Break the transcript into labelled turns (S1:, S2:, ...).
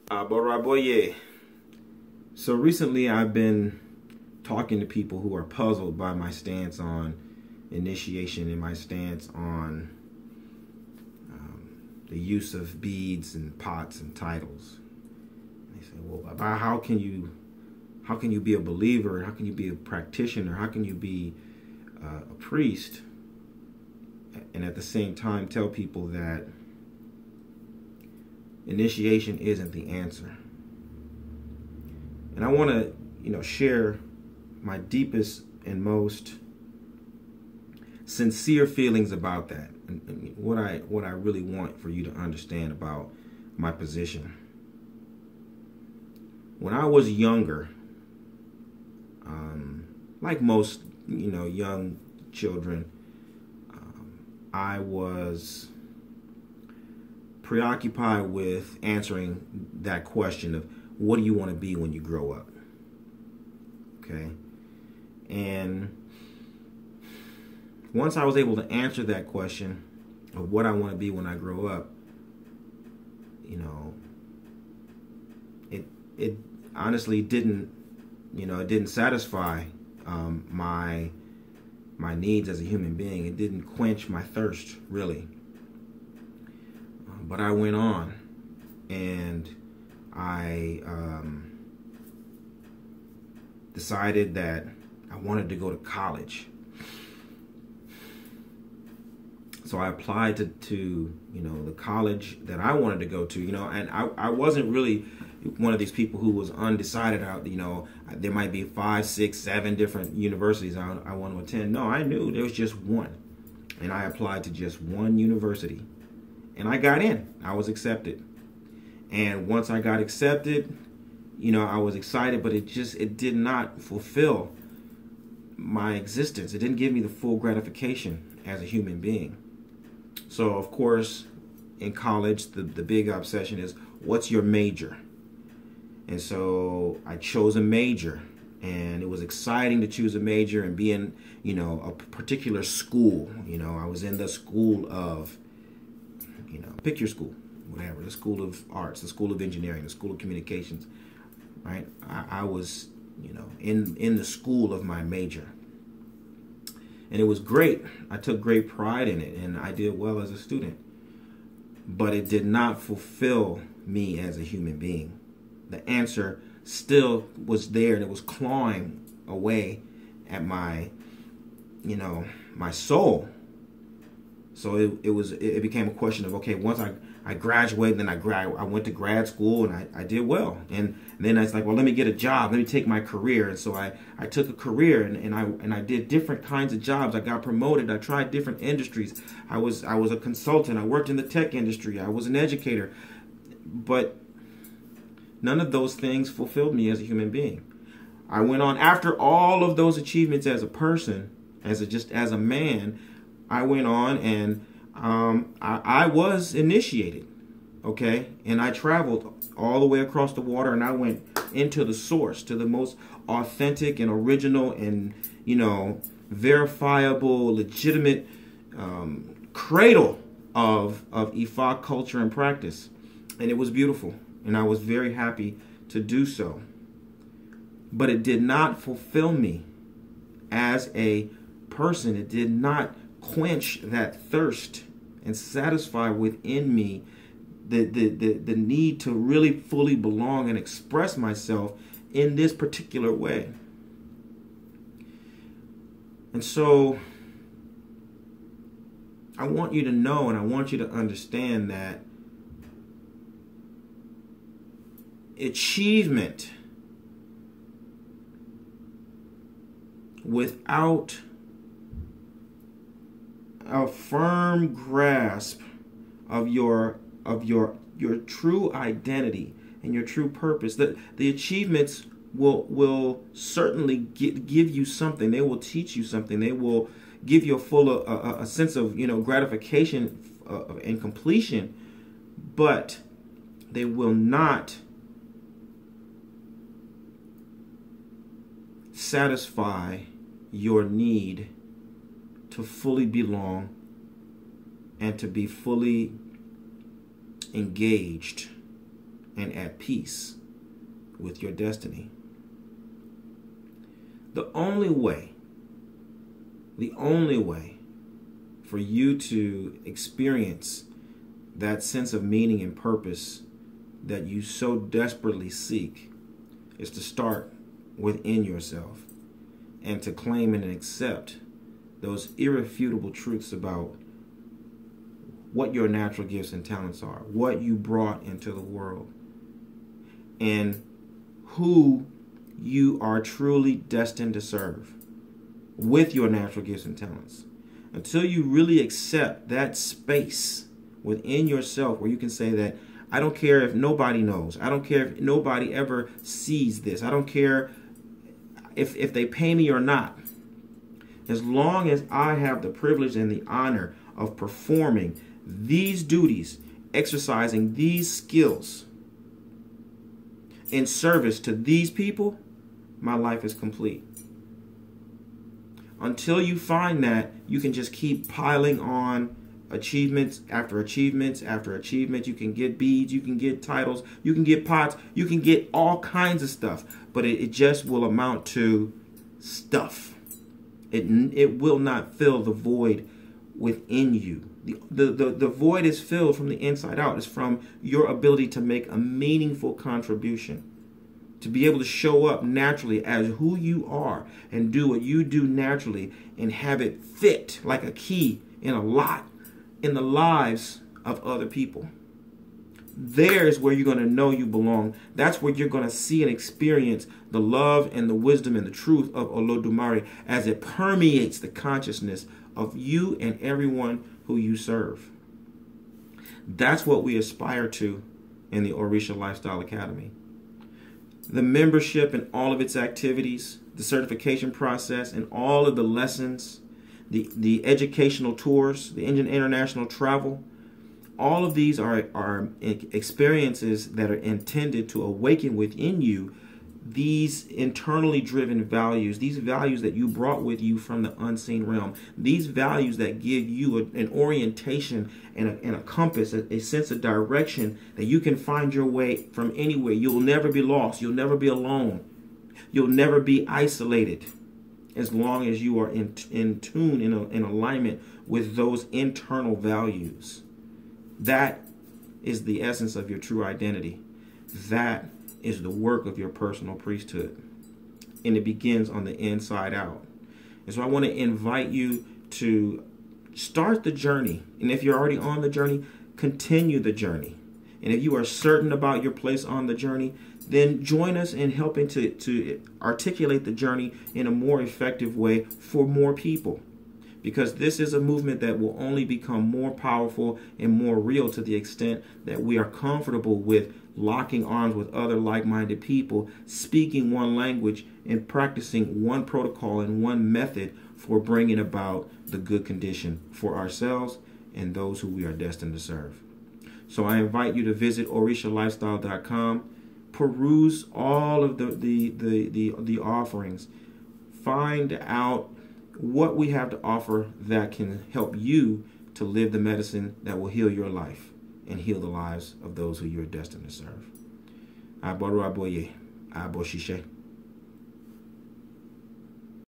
S1: Boraboye. So recently I've been talking to people who are puzzled by my stance on initiation and my stance on the use of beads and pots and titles. And they say, well, about how can you be a believer? How can you be a practitioner? How can you be a priest and at the same time tell people that initiation isn't the answer? And I want to, share my deepest and most sincere feelings about that, and what I really want for you to understand about my position. When I was younger, like most, young children, I was preoccupied with answering that question of what do you want to be when you grow up? Okay. And once I was able to answer that question of what I want to be when I grow up, it honestly didn't satisfy my needs as a human being. It didn't quench my thirst, really. But I went on and I decided that I wanted to go to college. So I applied to the college that I wanted to go to, and I wasn't really one of these people who was undecided out, there might be 5, 6, 7 different universities I want to attend. No, I knew there was just one. And I applied to just one university. And I got in. I was accepted. And once I got accepted, I was excited, but it did not fulfill my existence. It didn't give me the full gratification as a human being. So, of course, in college, the big obsession is, what's your major? And so I chose a major, and it was exciting to choose a major and be in, a particular school. I was in the school of, pick your school, whatever, the school of arts, the school of engineering, the school of communications, right? I was, in the school of my major. And it was great. I took great pride in it, and I did well as a student. But it did not fulfill me as a human being. The answer still was there, and it was clawing away at my, my soul. So it became a question of, okay, once I graduated, then I went to grad school, and I did well. And then I was like, well, let me get a job. Let me take my career. And so I took a career, and I did different kinds of jobs. I got promoted. I tried different industries. I was a consultant. I worked in the tech industry. I was an educator. But none of those things fulfilled me as a human being. I went on after all of those achievements as a person, as a man. I went on and I was initiated, okay? And I traveled all the way across the water, and I went into the source, to the most authentic and original and, verifiable, legitimate cradle of Ifa culture and practice. And it was beautiful, and I was very happy to do so. But it did not fulfill me as a person. It did not quench that thirst and satisfy within me the need to really fully belong and express myself in this particular way. And so I want you to know, and I want you to understand that achievement without a firm grasp of your true identity and your true purpose, that the achievements will certainly give you something. They will teach you something. They will give you a sense of gratification and completion, but they will not satisfy your need to fully belong and to be fully engaged and at peace with your destiny. The only way for you to experience that sense of meaning and purpose that you so desperately seek is to start within yourself and to claim and accept those irrefutable truths about what your natural gifts and talents are, what you brought into the world, and who you are truly destined to serve with your natural gifts and talents. Until you really accept that space within yourself where you can say that, I don't care if nobody knows. I don't care if nobody ever sees this. I don't care if they pay me or not. As long as I have the privilege and the honor of performing these duties, exercising these skills in service to these people, my life is complete. Until you find that, you can just keep piling on achievements after achievements after achievements. You can get beads, you can get titles, you can get pots, you can get all kinds of stuff, but it just will amount to stuff. It will not fill the void within you. The void is filled from the inside out. It's from your ability to make a meaningful contribution, to be able to show up naturally as who you are and do what you do naturally and have it fit like a key in a lock in the lives of other people. There's where you're going to know you belong. That's where you're going to see and experience the love and the wisdom and the truth of Olodumare as it permeates the consciousness of you and everyone who you serve. That's what we aspire to in the Orisha Lifestyle Academy. The membership and all of its activities, the certification process and all of the lessons, the educational tours, the international travel, all of these are experiences that are intended to awaken within you these internally driven values, these values that you brought with you from the unseen realm, these values that give you an orientation and a compass, a sense of direction that you can find your way from anywhere. You'll never be lost. You'll never be alone. You'll never be isolated as long as you are in tune, in alignment with those internal values. That is the essence of your true identity. That is the work of your personal priesthood. And it begins on the inside out. And so I want to invite you to start the journey. And if you're already on the journey, continue the journey. And if you are certain about your place on the journey, then join us in helping to articulate the journey in a more effective way for more people. Because this is a movement that will only become more powerful and more real to the extent that we are comfortable with locking arms with other like-minded people, speaking one language, and practicing one protocol and one method for bringing about the good condition for ourselves and those who we are destined to serve. So I invite you to visit OrishaLifestyle.com, peruse all of the offerings, find out what we have to offer that can help you to live the medicine that will heal your life and heal the lives of those who you're destined to serve. Aboru aboye, aboshishe.